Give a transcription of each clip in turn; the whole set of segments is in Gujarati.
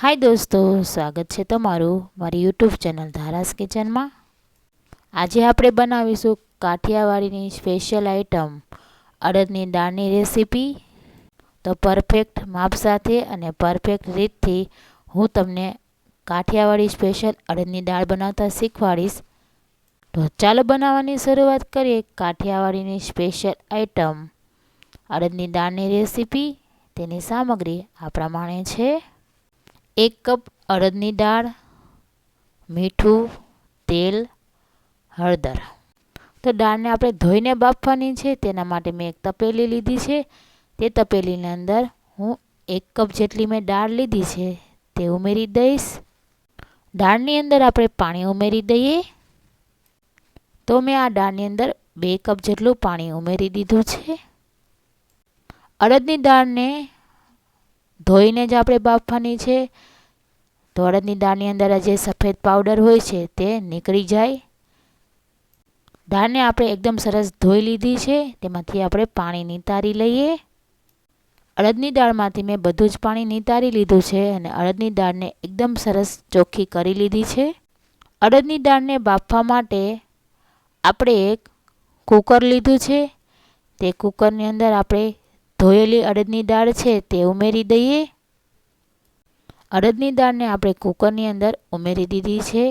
हाय दोस्तों, स्वागत है तमारू मारी यूट्यूब चैनल धारास किचन में। आज आपणे बनावीशुं काठियावाड़ी स्पेशल आइटम अड़दनी दाळनी रेसिपी। तो परफेक्ट माप साथे अने परफेक्ट रीत थी हूँ तमने काठियावाड़ी स्पेशल अड़दनी दाळ बनावता शीखवाड़ीश। तो चालो बनाववानी शरूआत करीए। काठियावाड़ी स्पेशल आइटम अड़दनी दाळनी रेसिपी। तेनी सामग्री आ प्रमाणे छे। 1 कप अड़दनी दाळ, मीठू, तेल, हळदर। तो दाळ ने आपणे धोईने बाफवानी छे। तेना माटे मैं एक तपेली लीधी छे। ते तपेलीने अंदर हूँ 1 कप जेटली मैं दाळ लीधी छे ते उमेरी दईश। दाळनी अंदर आपणे पाणी उमेरी दईए। तो मैं आ दाळनी अंदर 2 कप जेटलुं पाणी उमेरी दीधुं छे। अड़दनी दाळने धोईने ज आपणे बाफवानी छे। तो अड़दनी दाळनी अंदर जे सफेद पाउडर होय छे ते નીકળી जाए। दाळने आपणे एकदम सरस धोई लीधी छे। तेमांथी आपणे पाणी नितारी लईए। अड़दनी दाळमांथी मैं बधुं ज पाणी नितारी लीधुं छे अने अड़दनी दाळने एकदम सरस ચોખ્ખી કરી લીધી છે। अड़दनी दाळने बाफवा माटे आपणे एक कूकर लीधुं छे। ते कूकरनी अंदर आपणे धोयेली अड़दनी दाळ छे ते उमेरी दईए। अड़दनी दाळने आपणे कूकरनी अंदर उमेरी दीधी छे।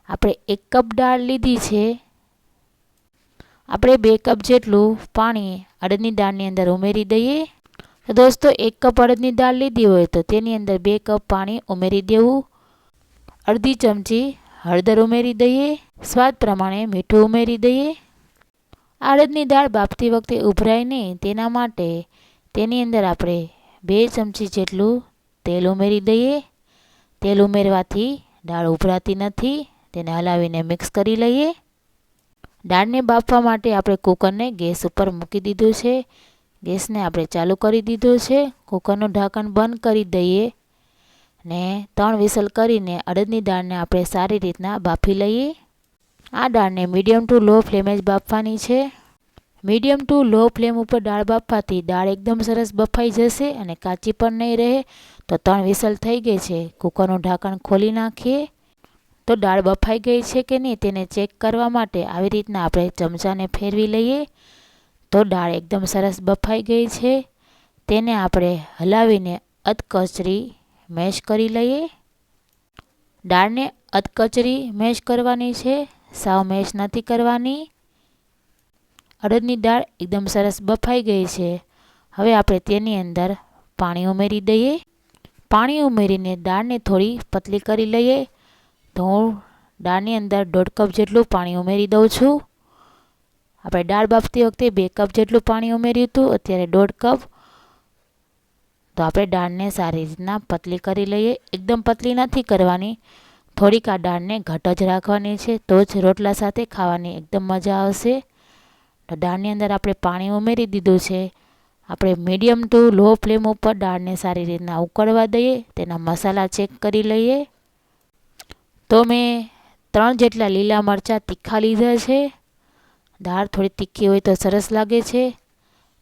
आपणे 1 कप दाळ लीधी छे। आपणे 2 कप जेटलुं पाणी अड़दनी दाळनी अंदर उमेरी दईए। तो दोस्तों 1 कप अड़दनी दाळ लीधी होय तो तेनी अंदर 2 कप पाणी उमेरी देवुं। अर्धी चमची हळदर उमेरी दईए। स्वाद प्रमाणे मीठું उमेरी दईए। अड़दनी दाळ बाफती वखते उभराय नहीं तेना माटे तेनी अंदर आपणे 2 चमची जेटलुं तेल उमेरी दईए। तेल उमेरवाथी दाळ उभराती नथी। तेने हलावीने मिक्स करी लईए। दाळने बाफवा माटे आपणे कूकरने गैस पर मूकी दीधुं छे। गैसने आपणे चालू करी दीधो छे। कूकरनुं ढांकण बंद करी दईए ने 3 विसल करीने अड़दनी दाळने आपणे सारी रीतना बाफी लईए। आ दाळने मीडियम टू लो फ्लेमे ज बाफवानी छे। मीडियम टू लो फ्लेम पर दाळ बाफवाथी दाळ एकदम सरस बफाई जशे अने काची पण नहीं रहे। तो 3 विसल थई गई छे। कूकरनुं ढांकण खोली नाखीए तो दाळ बफाई गई छे के नहीं तेने चेक करवा माटे आवी रीतना आपणे चमचाने फेरवी लईए। तो दाळ एकदम सरस बफाई गई छे। तेने आपणे हलावीने अधकचरी मेश करी लईए। दाळने अधकचरी मेश करवानी छे, साव मेश नथी करवानी। अड़दनी दाळ एकदम सरस बफाई गई छे। हवे आपणे तेनी अंदर पाणी उमेरी दईए। पाणी उमेरीने दाळने थोड़ी पतली करी लईए। तो हूँ दाळनी अंदर 1.5 कप जेटलुं पाणी उमेरी दઉં છું। આપણે દાળ બાફતી વખતે 2 કપ જેટલું પાણી ઉમેર્યું હતું, અત્યારે 1.5 કપ। તો આપણે દાળને સારી રીતના પતલી કરી લઈએ। એકદમ પતલી નથી કરવાની, થોડીક આ દાળને ઘટ જ રાખવાની છે, તો જ રોટલા સાથે ખાવાની એકદમ મજા આવશે। તો દાળની અંદર આપણે પાણી ઉમેરી દીધું છે। આપણે મીડિયમ ટુ લો ફ્લેમ ઉપર દાળને સારી રીતના ઉકળવા દઈએ। તેના મસાલા ચેક કરી લઈએ। તો મેં 3 જેટલા લીલા મરચાં તીખા લીધા છે। दाळ थोड़ी तीखी होय तो सरस लागे छे।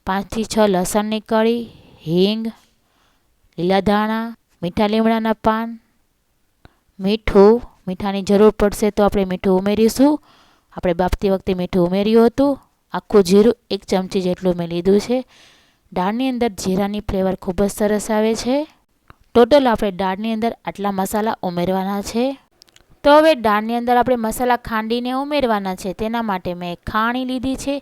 5 થી 6 लसणनी कળી, हींग, लीला धाणा, मीठा લીમડાના પાન, मीठું। मीठानी जरूर पड़शे तो आपणे मीठું उमेरीशुं। आपणे बाफती वखते मीठुं उमेर्युं हतुं। आखुं जीरुं 1 चमची जेटલું મેં લીધું છે। દાળની અંદર જીરાની ફ્લેવર ખૂબ જ સરસ આવે છે। ટોટલ આપણે દાળની અંદર આટલા મસાલા ઉમેરવાના છે। तो हवे दाळनी अंदर आपणे मसाला खांडीने उमेरवाना छे। तेना माटे मैं खाणी लीधी छे।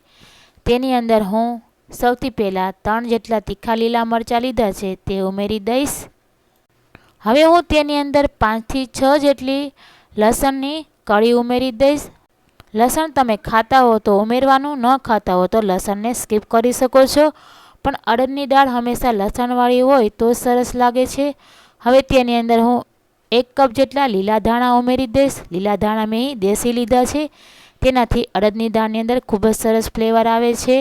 तेनी अंदर हूँ सौथी पहेला 3 जेटला तीखा लीला मरचा लीधा छे ते उमेरी दईश। हवे हूँ तेनी अंदर 5 થી 6 जेटली लसणनी कળી उमेरी दईश। लसण तमे खाता हो तो उमेरवानुं, न खाता हो तो लसणने स्कीप करी शको छो। पण अड़दनी दाळ हमेशा लसणवाળી होय तो सरस लागे छे। हवे तेनी अंदर हूँ 1 कप जेटला लीला धाणा उमेरी दईश। लीला धाणा में देशी लीधा छे, तेनाथी अड़दनी दाळनी अंदर खूब ज सरस फ्लेवर आवे छे।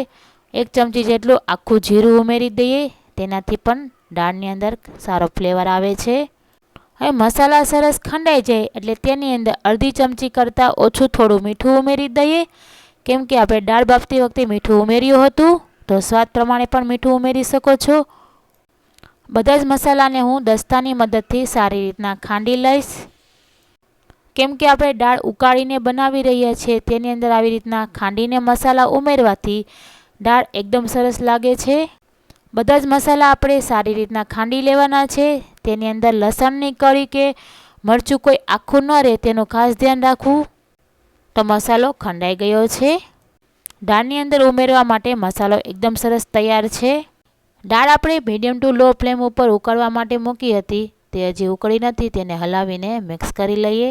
1 चमची जेटલું आखું जीरुं उमेरी दઈએ, तेनाथी पण दाळनी अंदर सारो फ्लेवर आवे छे। हवे मसाला सरस खंडाई जाय एटले तेनी अंदर अर्धी चमची करता ओछुं थोड़ुं मीठुं उमेरी दઈએ। केम के आपणे दाळ बाफती वखते मीठुं उमेर्युं हतुं, तो स्वाद प्रमाणे पण मीठुं उमेरी शको छो। બધા જ મસાલાને હું દસ્તાની મદદથી સારી રીતના ખાંડી લઈશ. કેમ કે આપણે દાળ ઉકાળીને બનાવી રહ્યા છીએ, તેની અંદર આવી રીતના ખાંડીને મસાલા ઉમેરવાથી દાળ એકદમ સરસ લાગે છે. બધા જ મસાલા આપણે સારી રીતના ખાંડી લેવાના છે. તેની અંદર લસણની કળી કે મરચું કોઈ આખું ન રહે તેનું ખાસ ધ્યાન રાખવું. તો મસાલો ખંડાઈ ગયો છે. દાળની અંદર ઉમેરવા માટે મસાલો એકદમ સરસ તૈયાર છે. દાળ આપણે મીડિયમ ટુ લો ફ્લેમ ઉપર ઉકળવા માટે મૂકી હતી, તે હજી ઉકળી નથી. તેને હલાવીને મિક્સ કરી લઈએ,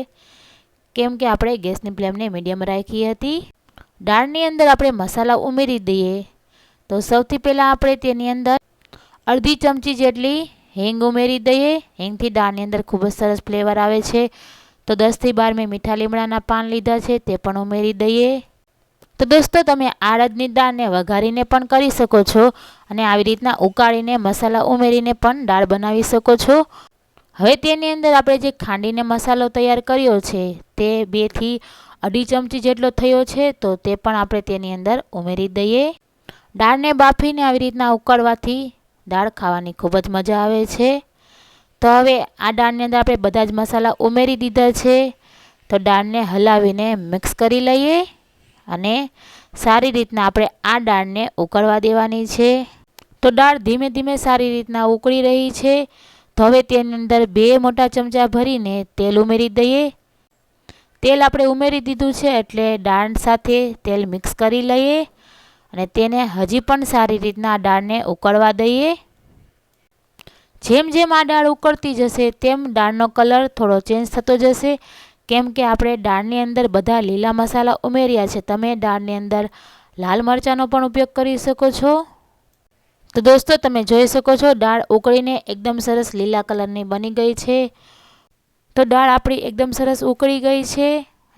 કેમ કે આપણે ગેસની ફ્લેમને મીડિયમ રાખી હતી. દાળની અંદર આપણે મસાલા ઉમેરી દઈએ. તો સૌથી પહેલાં આપણે તેની અંદર અડધી ચમચી જેટલી હિંગ ઉમેરી દઈએ. હિંગથી દાળની અંદર ખૂબ જ સરસ ફ્લેવર આવે છે. તો 10 થી 12 મેં મીઠા લીમડાના પાન લીધા છે, તે પણ ઉમેરી દઈએ. તો દોસ્તો, તમે અડદની દાળને વઘારીને પણ કરી શકો છો અને આવી રીતના ઉકાળીને મસાલા ઉમેરીને પણ દાળ બનાવી શકો છો. હવે તેની અંદર આપણે જે ખાંડીને મસાલો તૈયાર કર્યો છે તે 2 થી 2.5 ચમચી જેટલો થયો છે, તો તે પણ આપણે તેની અંદર ઉમેરી દઈએ. દાળને બાફીને આવી રીતના ઉકાળવાથી દાળ ખાવાની ખૂબ જ મજા આવે છે. તો હવે આ દાળની અંદર આપણે બધા જ મસાલા ઉમેરી દીધા છે. તો દાળને હલાવીને મિક્સ કરી લઈએ અને સારી રીતના આપણે આ દાળને ઉકળવા દેવાની છે. તો દાળ ધીમે ધીમે સારી રીતના ઉકળી રહી છે. તો હવે તેની અંદર 2 મોટા ચમચા ભરીને તેલ ઉમેરી દઈએ. તેલ આપણે ઉમેરી દીધું છે એટલે દાળ સાથે તેલ મિક્સ કરી લઈએ અને તેને હજી પણ સારી રીતના આ દાળને ઉકળવા દઈએ. જેમ જેમ આ દાળ ઉકળતી જશે તેમ દાળનો કલર થોડો ચેન્જ થતો જશે, કેમ કે આપણે દાળની અંદર બધા લીલા મસાલા ઉમેર્યા છે. તમે દાળની અંદર લાલ મરચાંનો પણ ઉપયોગ કરી શકો છો. તો દોસ્તો, તમે જોઈ શકો છો દાળ ઉકળીને એકદમ સરસ લીલા કલરની બની ગઈ છે. તો દાળ આપણી એકદમ સરસ ઉકળી ગઈ છે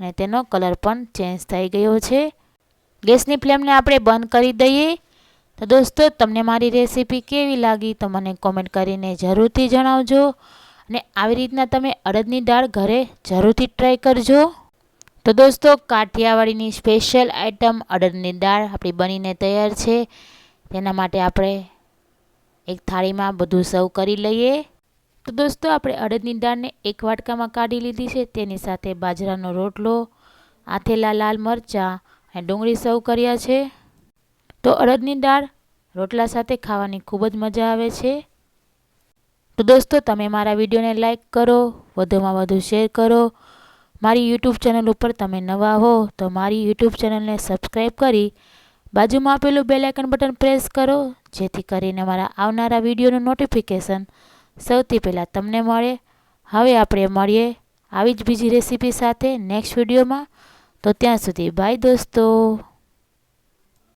અને તેનો કલર પણ ચેન્જ થઈ ગયો છે. ગેસની ફ્લેમને આપણે બંધ કરી દઈએ. તો દોસ્તો, તમને મારી રેસીપી કેવી લાગી તો મને કોમેન્ટ કરીને જરૂરથી જણાવજો અને આવી રીતના તમે અડદની દાળ ઘરે જરૂરથી ટ્રાય કરજો. તો દોસ્તો, કાઠિયાવાડીની સ્પેશિયલ આઇટમ અડદની દાળ આપણી બનીને તૈયાર છે. તેના માટે આપણે એક થાળીમાં બધું સર્વ કરી લઈએ. તો દોસ્તો, આપણે અડદની દાળને એક વાટકામાં કાઢી લીધી છે. તેની સાથે બાજરાનો રોટલો, આથેલા લાલ મરચાં અને ડુંગળી સર્વ કર્યા છે. તો અડદની દાળ રોટલા સાથે ખાવાની ખૂબ જ મજા આવે છે. તો દોસ્તો, તમે મારા વિડીયોને લાઈક કરો, વધુમાં વધુ શેર કરો. મારી યુટ્યુબ ચેનલ ઉપર તમે નવા હો તો મારી યુટ્યુબ ચેનલને સબસ્ક્રાઈબ કરી બાજુમાં આપેલું બેલ આઇકન બટન પ્રેસ કરો, જેથી કરીને મારા આવનારા વિડીયોનું નોટિફિકેશન સૌથી પહેલાં તમને મળે. હવે આપણે મળીએ આવી જ બીજી રેસીપી સાથે નેક્સ્ટ વિડીયોમાં. તો ત્યાં સુધી બાય દોસ્તો.